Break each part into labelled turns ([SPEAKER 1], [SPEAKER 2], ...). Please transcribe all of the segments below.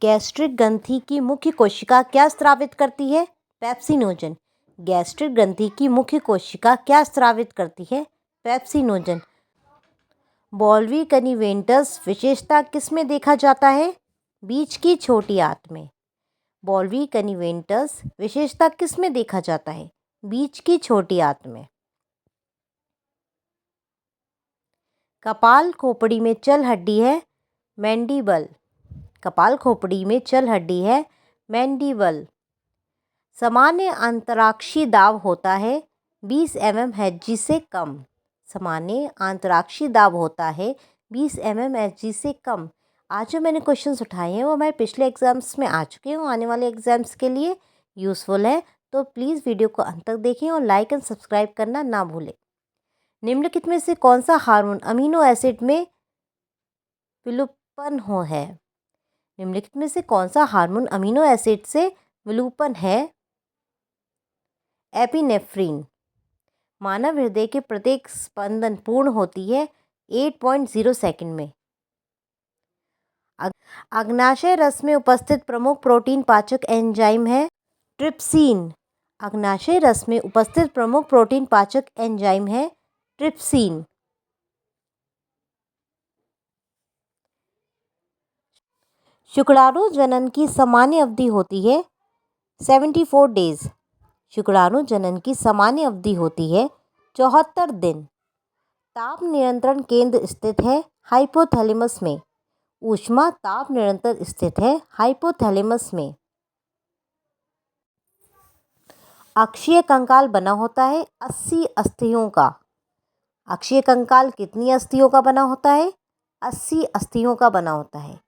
[SPEAKER 1] Gastric ग्रंथि की मुख्य कोशिका क्या स्रावित करती है? पेप्सिनोजन। गैस्ट्रिक ग्रंथि की मुख्य कोशिका क्या स्रावित करती है? पेप्सिनोजन। बॉल्वी कनिवेंटस विशेषता किस में देखा जाता है? बीच की छोटी आंत में। बॉल्वी कनिवेंटस विशेषता किस में देखा जाता है? बीच की छोटी आंत में। कपाल खोपड़ी में चल हड्डी है? मैंडिबल। कपाल खोपड़ी में चल हड्डी है? मैंडिबल। सामान्य अंतराक्षी दाब होता है 20 mm से कम। सामान्य अंतराक्षी दाब होता है 20 mm से कम। आज जो मैंने क्वेश्चंस उठाए हैं वो हमारे पिछले एग्जाम्स में आ चुके हैं, वो आने वाले एग्जाम्स के लिए यूज़फुल है। तो प्लीज़ वीडियो को अंत तक देखें और लाइक एंड सब्सक्राइब करना ना भूलें। निम्नलिखित में से कौन सा हार्मोन अमीनो एसिड में विलुप्पन हो है? निम्नलिखित में से कौन सा हार्मोन अमीनो एसिड से विलुप्पन है? एपिनेफ्रिन। मानव हृदय के प्रत्येक स्पंदन पूर्ण होती है 8.0 सेकंड में। अग्नाशय रस में उपस्थित प्रमुख प्रोटीन पाचक एंजाइम है ट्रिप्सिन। अग्नाशय रस में उपस्थित प्रमुख प्रोटीन पाचक एंजाइम है ट्रिप्सिन। शुक्राणु जनन की सामान्य अवधि होती है 74 डेज। शुक्राणु जनन की सामान्य अवधि होती है 74 दिन। ताप नियंत्रण केंद्र स्थित है हाइपोथैलेमस में। ऊष्मा ताप निरंतर स्थित है हाइपोथैलेमस में। अक्षीय कंकाल बना होता है 80 अस्थियों का। अक्षीय कंकाल कितनी अस्थियों का बना होता है? 80 अस्थियों का बना होता है।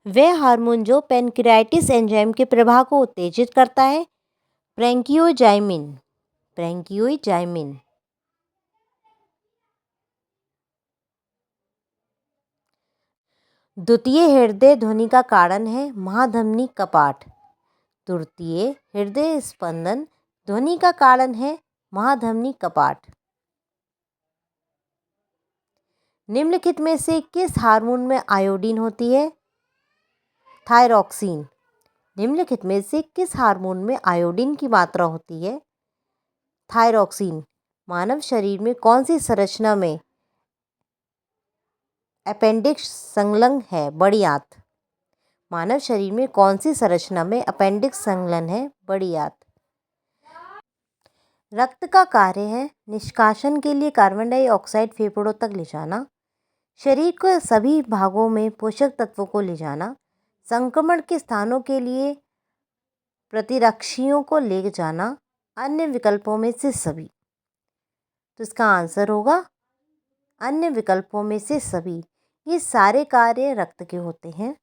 [SPEAKER 1] वह हार्मोन जो पैनक्रियाटिस एंजाइम के प्रवाह को उत्तेजित करता है? ब्रैंकियोजाइमिन। ब्रैंकियोजाइमिन। द्वितीय हृदय ध्वनि का कारण है महाधमनी कपाट। तृतीय हृदय स्पंदन ध्वनि का कारण है महाधमनी कपाट। निम्नलिखित में से किस हार्मोन में आयोडीन होती है? थायरॉक्सिन। निम्नलिखित में से किस हार्मोन में आयोडीन की मात्रा होती है? थायरॉक्सिन। मानव शरीर में कौन सी संरचना में अपेंडिक्स संलग्न है? बड़ी आंत। मानव शरीर में कौन सी संरचना में अपेंडिक्स संलग्न है? बड़ी आंत। रक्त का कार्य है निष्कासन के लिए कार्बन डाइऑक्साइड फेफड़ों तक ले जाना, शरीर के सभी भागों में पोषक तत्वों को ले जाना, संक्रमण के स्थानों के लिए प्रतिरक्षियों को ले जाना, अन्य विकल्पों में से सभी। तो इसका आंसर होगा अन्य विकल्पों में से सभी। ये सारे कार्य रक्त के होते हैं।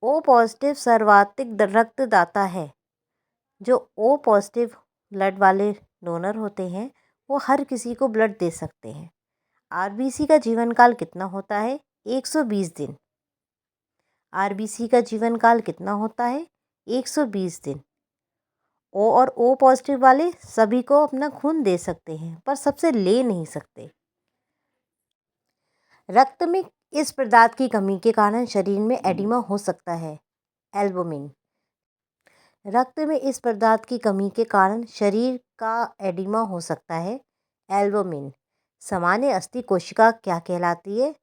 [SPEAKER 1] ओ पॉजिटिव सर्वाधिक रक्तदाता है। जो ओ पॉजिटिव ब्लड वाले डोनर होते हैं वो हर किसी को ब्लड दे सकते हैं। आरबीसी का जीवन काल कितना होता है? 120 दिन। आरबीसी का जीवन काल कितना होता है? 120 दिन। ओ और ओ पॉजिटिव वाले सभी को अपना खून दे सकते हैं पर सबसे ले नहीं सकते। रक्त में इस पदार्थ की कमी के कारण शरीर में एडिमा हो सकता है। एल्बुमिन। रक्त में इस पदार्थ की कमी के कारण शरीर का एडिमा हो सकता है। एल्बुमिन। सामान्य अस्थि कोशिका क्या कहलाती है?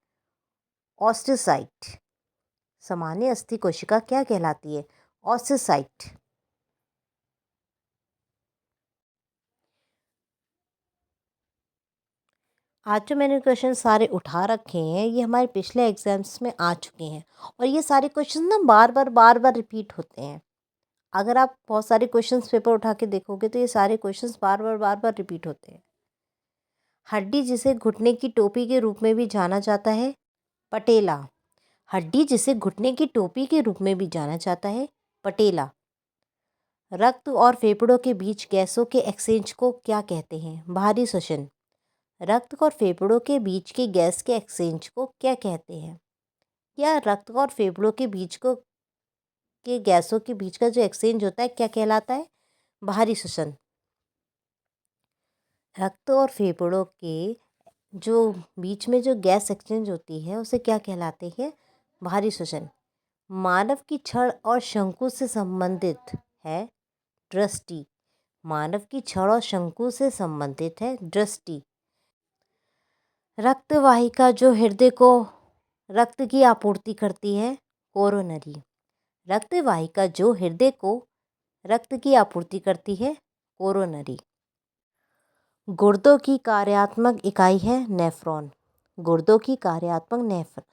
[SPEAKER 1] ऑस्टियोसाइट। सामान्य अस्थि कोशिका क्या कहलाती है? ऑस्टियोसाइट। आज जो मैंने क्वेश्चन सारे उठा रखे हैं ये हमारे पिछले एग्जाम्स में आ चुके हैं और ये सारे क्वेश्चन ना बार बार रिपीट होते हैं। अगर आप बहुत सारे क्वेश्चंस पेपर उठा के देखोगे तो ये सारे क्वेश्चंस बार बार रिपीट होते हैं। हड्डी जिसे घुटने की टोपी के रूप में भी जाना जाता है? पटेला। हड्डी जिसे घुटने की टोपी के रूप में भी जाना जाता है? पटेला। रक्त और फेफड़ों के बीच गैसों के एक्सचेंज को क्या कहते हैं? बाहरी श्वसन। रक्त और फेफड़ों के बीच के गैस के एक्सचेंज को क्या कहते हैं? या रक्त और फेफड़ों के बीच को के गैसों के बीच का जो एक्सचेंज होता है क्या कहलाता है? बाहरी श्वसन। रक्त और फेफड़ों के जो बीच में जो गैस एक्सचेंज होती है उसे क्या कहलाते हैं? बाहरी श्वसन। मानव की छड़ और शंकु से संबंधित है दृष्टि। मानव की छड़ और शंकु से संबंधित है दृष्टि। रक्त वाहिका जो हृदय को रक्त की आपूर्ति करती है कोरोनरी। रक्त वाहिका जो हृदय को रक्त की आपूर्ति करती है कोरोनरी। गुर्दों की कार्यात्मक इकाई है नेफ्रॉन। गुर्दों की कार्यात्मक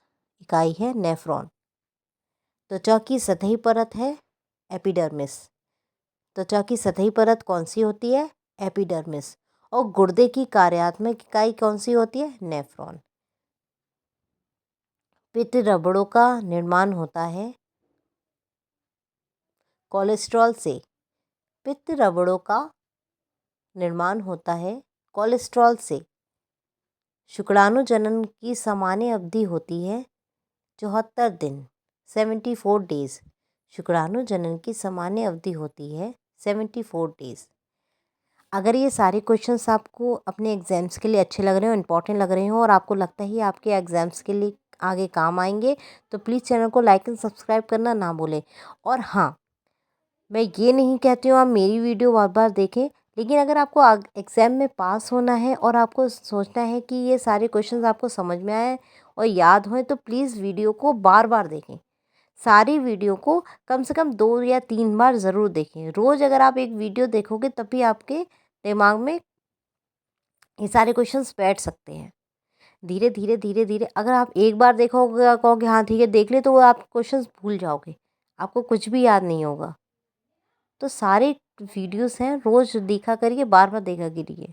[SPEAKER 1] इकाई है नेफ्रॉन। त्वचा की सतही परत है एपिडर्मिस। त्वचा की सतही परत कौन सी होती है? एपिडर्मिस। और गुर्दे की कार्यात्मक इकाई कौन सी होती है? नेफ्रॉन। पित्त रबड़ों का निर्माण होता है कोलेस्ट्रॉल से। पित्त रबड़ों का निर्माण होता है कोलेस्ट्रॉल से। शुक्राणु जनन की सामान्य अवधि होती है 74 दिन 74 डेज। शुक्राणु जनन की सामान्य अवधि होती है 74 डेज। अगर ये सारे क्वेश्चंस आपको अपने एग्ज़ाम्स के लिए अच्छे लग रहे हो, इंपॉर्टेंट लग रहे हो और आपको लगता है ये आपके एग्ज़ाम्स के लिए आगे काम आएंगे, तो प्लीज़ चैनल को लाइक एंड सब्सक्राइब करना ना भूलें। और हाँ, मैं ये नहीं कहती हूँ आप मेरी वीडियो बार बार देखें, लेकिन अगर आपको एग्ज़ाम में पास होना है और आपको सोचना है कि ये सारे क्वेश्चंस आपको समझ में आए और याद हों, तो प्लीज़ वीडियो को बार बार देखें। सारी वीडियो को कम से कम 2 या 3 बार ज़रूर देखें। रोज़ अगर आप एक वीडियो देखोगे तभी आपके दिमाग में ये सारे क्वेश्चंस बैठ सकते हैं। धीरे धीरे धीरे धीरे अगर आप एक बार देखोगे, कहोगे हाँ ठीक है देख ले, तो वो आप क्वेश्चंस भूल जाओगे, आपको कुछ भी याद नहीं होगा। तो सारे वीडियोस हैं, रोज़ देखा करिए, बार बार देखा करिए।